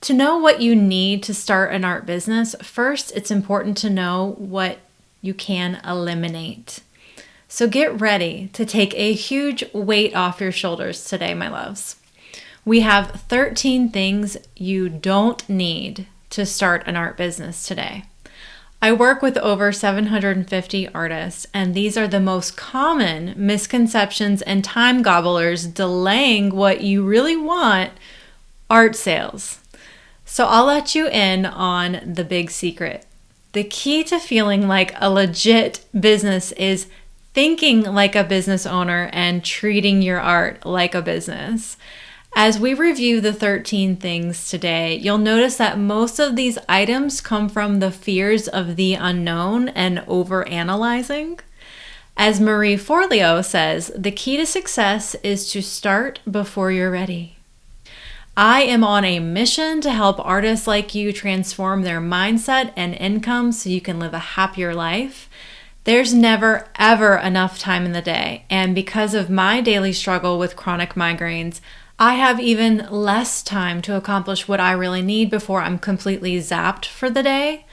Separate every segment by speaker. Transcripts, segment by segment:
Speaker 1: To know what you need to start an art business, first, it's important to know what you can eliminate. So get ready to take a huge weight off your shoulders today, my loves. We have 13 things you don't need to start an art business today. I work with over 750 artists, and these are the most common misconceptions and time gobblers delaying what you really want: art sales. So I'll let you in on the big secret. The key to feeling like a legit business is thinking like a business owner and treating your art like a business. As we review the 13 things today, you'll notice that most of these items come from the fears of the unknown and overanalyzing. As Marie Forleo says, the key to success is to start before you're ready. I am on a mission to help artists like you transform their mindset and income so you can live a happier life. There's never, ever enough time in the day. And because of my daily struggle with chronic migraines, I have even less time to accomplish what I really need before I'm completely zapped for the day.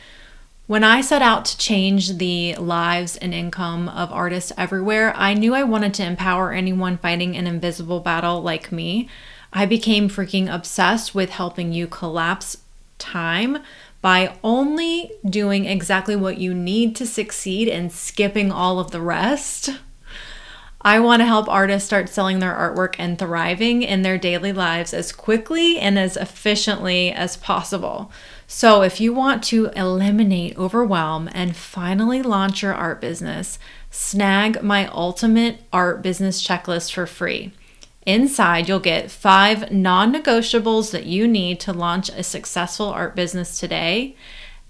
Speaker 1: When I set out to change the lives and income of artists everywhere, I knew I wanted to empower anyone fighting an invisible battle like me. I became freaking obsessed with helping you collapse time by only doing exactly what you need to succeed and skipping all of the rest. I want to help artists start selling their artwork and thriving in their daily lives as quickly and as efficiently as possible. So if you want to eliminate overwhelm and finally launch your art business, snag my ultimate art business checklist for free. Inside, you'll get 5 non-negotiables that you need to launch a successful art business today.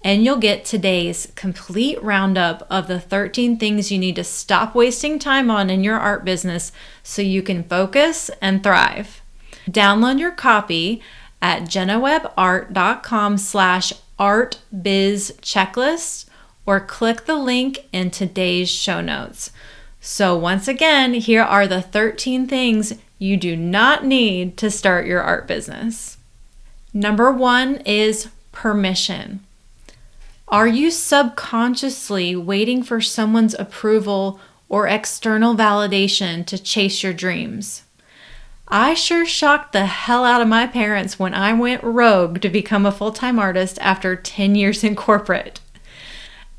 Speaker 1: And you'll get today's complete roundup of the 13 things you need to stop wasting time on in your art business so you can focus and thrive. Download your copy at jennawebart.com/artbizchecklist or click the link in today's show notes. So once again, here are the 13 things you do not need to start your art business. Number 1 is permission. Are you subconsciously waiting for someone's approval or external validation to chase your dreams? I sure shocked the hell out of my parents when I went rogue to become a full-time artist after 10 years in corporate.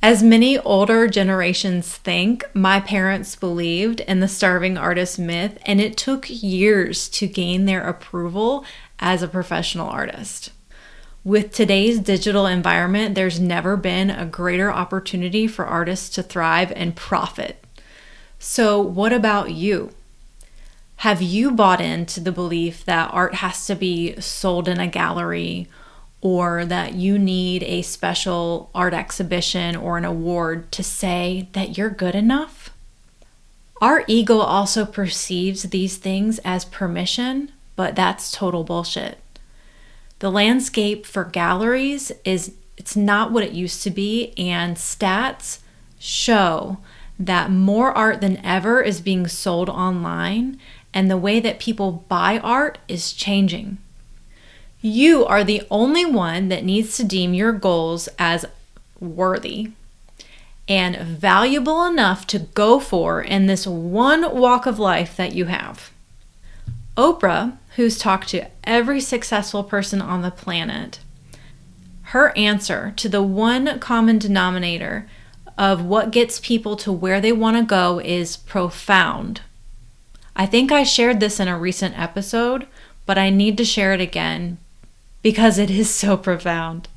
Speaker 1: As many older generations think, my parents believed in the starving artist myth, and it took years to gain their approval as a professional artist. With today's digital environment, there's never been a greater opportunity for artists to thrive and profit. So what about you? Have you bought into the belief that art has to be sold in a gallery, or that you need a special art exhibition or an award to say that you're good enough? Our ego also perceives these things as permission, but that's total bullshit. The landscape for galleries it's not what it used to be, and stats show that more art than ever is being sold online, and the way that people buy art is changing. You are the only one that needs to deem your goals as worthy and valuable enough to go for in this one walk of life that you have. Oprah, who's talked to every successful person on the planet, her answer to the one common denominator of what gets people to where they want to go is profound. I think I shared this in a recent episode, but I need to share it again because it is so profound.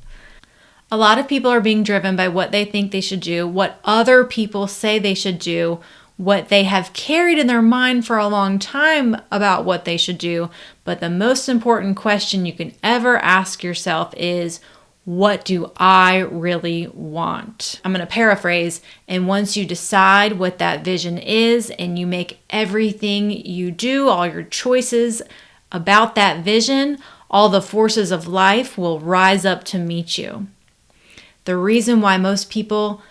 Speaker 1: A lot of people are being driven by what they think they should do, what other people say they should do, what they have carried in their mind for a long time about what they should do. But the most important question you can ever ask yourself is, what do I really want? I'm going to paraphrase. And once you decide what that vision is and you make everything you do, all your choices about that vision, all the forces of life will rise up to meet you. The reason why most people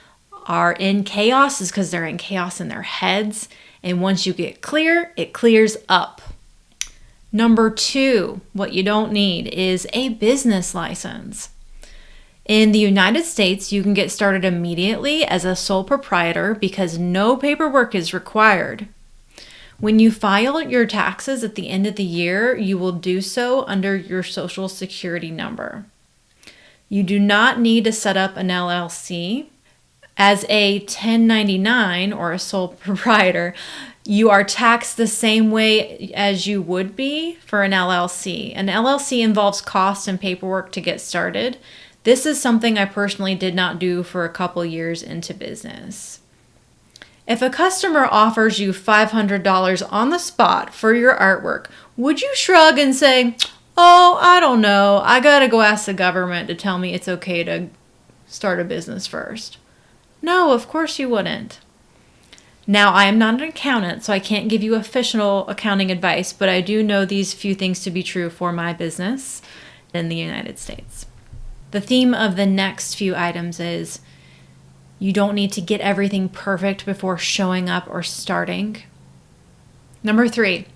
Speaker 1: are in chaos is because they're in chaos in their heads. And once you get clear, it clears up. Number 2, what you don't need is a business license. In the United States, you can get started immediately as a sole proprietor because no paperwork is required. When you file your taxes at the end of the year, you will do so under your Social Security number. You do not need to set up an LLC. As a 1099 or a sole proprietor, you are taxed the same way as you would be for an LLC. An LLC involves cost and paperwork to get started. This is something I personally did not do for a couple years into business. If a customer offers you $500 on the spot for your artwork, would you shrug and say, "Oh, I don't know. I gotta go ask the government to tell me it's okay to start a business first"? No, of course you wouldn't. Now, I am not an accountant, so I can't give you official accounting advice, but I do know these few things to be true for my business in the United States. The theme of the next few items is you don't need to get everything perfect before showing up or starting. Number 3,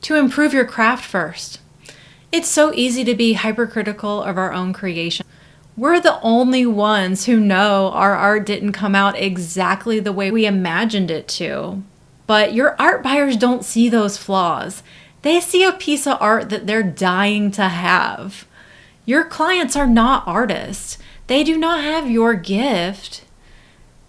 Speaker 1: to improve your craft first. It's so easy to be hypercritical of our own creation. We're the only ones who know our art didn't come out exactly the way we imagined it to. But your art buyers don't see those flaws. They see a piece of art that they're dying to have. Your clients are not artists. They do not have your gift.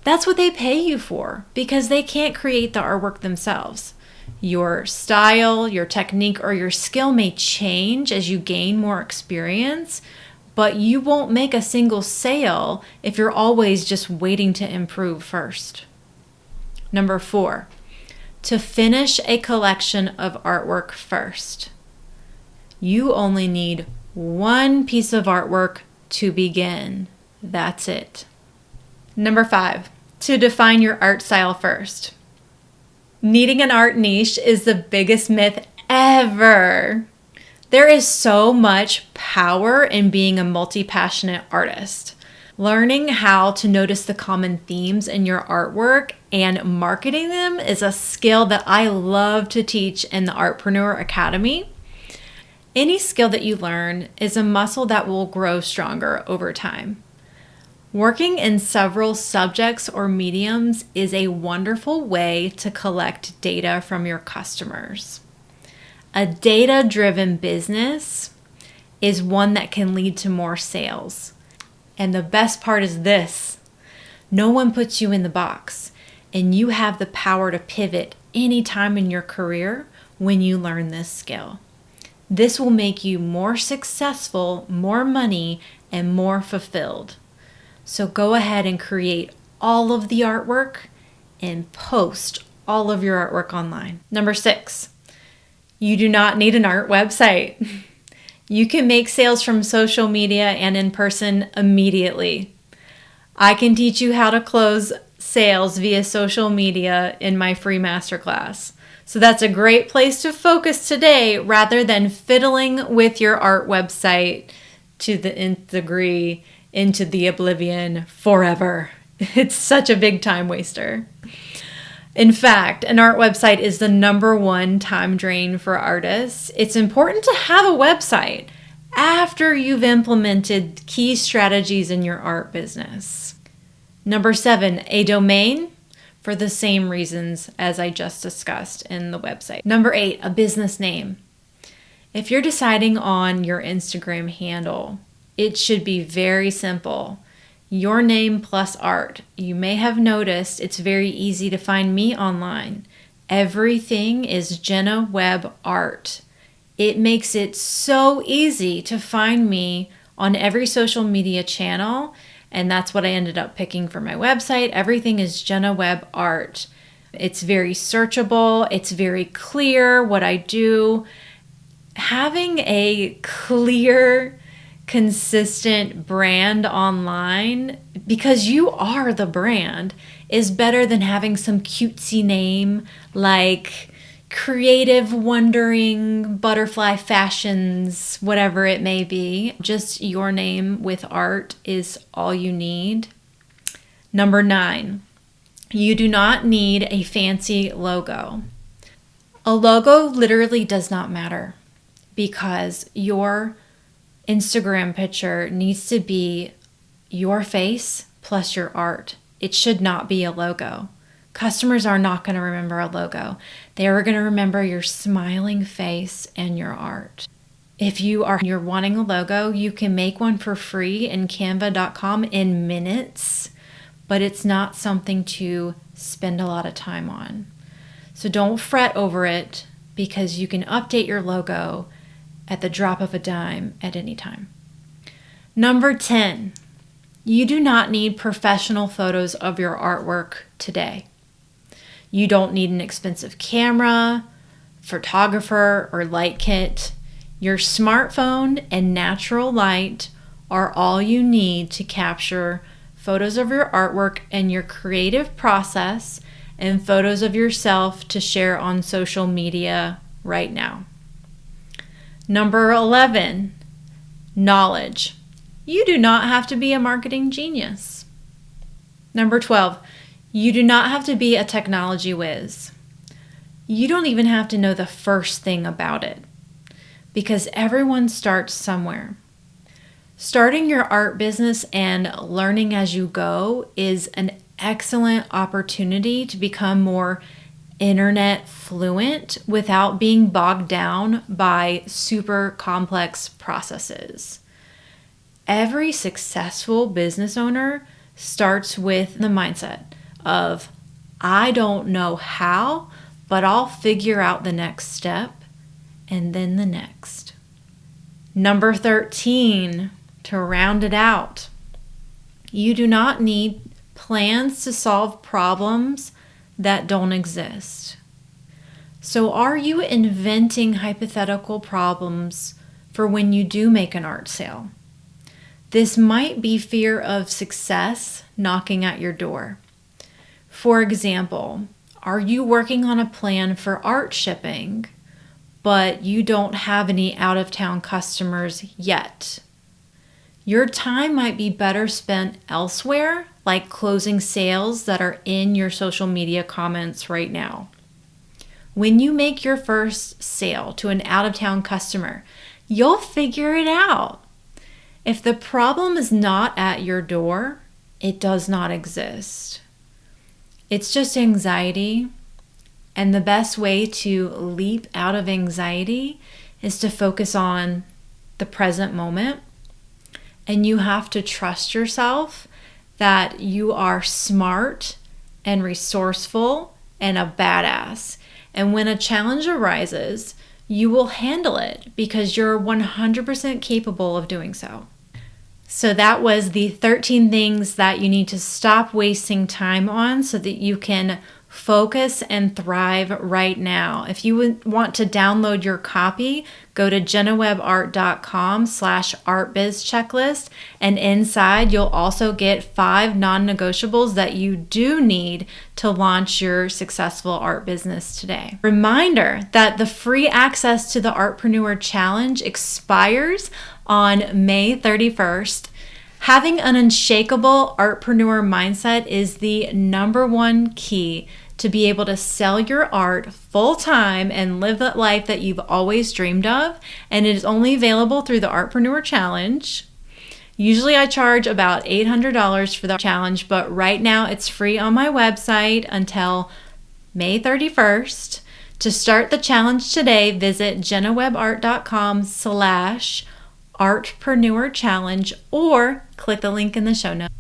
Speaker 1: That's what they pay you for because they can't create the artwork themselves. Your style, your technique, or your skill may change as you gain more experience, but you won't make a single sale if you're always just waiting to improve first. Number 4, to finish a collection of artwork first. You only need one piece of artwork to begin. That's it. Number 5, to define your art style first. Needing an art niche is the biggest myth ever. There is so much power in being a multi-passionate artist. Learning how to notice the common themes in your artwork and marketing them is a skill that I love to teach in the Artpreneur Academy. Any skill that you learn is a muscle that will grow stronger over time. Working in several subjects or mediums is a wonderful way to collect data from your customers. A data-driven business is one that can lead to more sales. And the best part is this: no one puts you in the box, and you have the power to pivot anytime in your career when you learn this skill. This will make you more successful, more money, and more fulfilled. So go ahead and create all of the artwork and post all of your artwork online. Number 6, you do not need an art website. You can make sales from social media and in person immediately. I can teach you how to close sales via social media in my free masterclass. So that's a great place to focus today rather than fiddling with your art website to the nth degree into the oblivion forever. It's such a big time waster. In fact, an art website is the number one time drain for artists. It's important to have a website after you've implemented key strategies in your art business. Number 7, a domain for the same reasons as I just discussed in the website. Number 8, a business name. If you're deciding on your Instagram handle, it should be very simple. Your name plus art. You may have noticed it's very easy to find me online. Everything is Jenna Webb Art. It makes it so easy to find me on every social media channel, and that's what I ended up picking for my website. Everything is Jenna Webb Art. It's very searchable. It's very clear what I do. Having a clear, consistent brand online, because you are the brand, is better than having some cutesy name like Creative Wondering Butterfly Fashions, whatever it may be. Just your name with art is all you need. Number 9, you do not need a fancy logo. A logo literally does not matter. because your Instagram picture needs to be your face plus your art. It should not be a logo. Customers are not going to remember a logo. They are going to remember your smiling face and your art. If you're wanting a logo, you can make one for free in canva.com in minutes, but it's not something to spend a lot of time on. So don't fret over it, because you can update your logo at the drop of a dime at any time. Number 10, you do not need professional photos of your artwork today. You don't need an expensive camera, photographer, or light kit. Your smartphone and natural light are all you need to capture photos of your artwork and your creative process, and photos of yourself to share on social media right now. Number 11, knowledge. You do not have to be a marketing genius. Number 12, you do not have to be a technology whiz. You don't even have to know the first thing about it, because everyone starts somewhere. Starting your art business and learning as you go is an excellent opportunity to become more internet fluent without being bogged down by super complex processes. Every successful business owner starts with the mindset of, I don't know how, but I'll figure out the next step and then the next. Number 13, to round it out, you do not need plans to solve problems that don't exist. So are you inventing hypothetical problems for when you do make an art sale? This might be fear of success knocking at your door. For example, are you working on a plan for art shipping, but you don't have any out-of-town customers yet? Your time might be better spent elsewhere, like closing sales that are in your social media comments right now. When you make your first sale to an out-of-town customer, you'll figure it out. If the problem is not at your door, it does not exist. It's just anxiety, and the best way to leap out of anxiety is to focus on the present moment. And you have to trust yourself that you are smart and resourceful and a badass. And when a challenge arises, you will handle it because you're 100% capable of doing so. So that was the 13 things that you need to stop wasting time on so that you can focus and thrive right now. If you would want to download your copy, go to jennawebart.com/artbizchecklist, and inside you'll also get 5 non-negotiables that you do need to launch your successful art business today. Reminder that the free access to the Artpreneur Challenge expires on May 31st. Having an unshakable artpreneur mindset is the number one key to be able to sell your art full-time and live that life that you've always dreamed of. And it is only available through the Artpreneur Challenge. Usually I charge about $800 for the challenge, but right now it's free on my website until May 31st. To start the challenge today, visit jennawebart.com/Artpreneur Challenge or click the link in the show notes.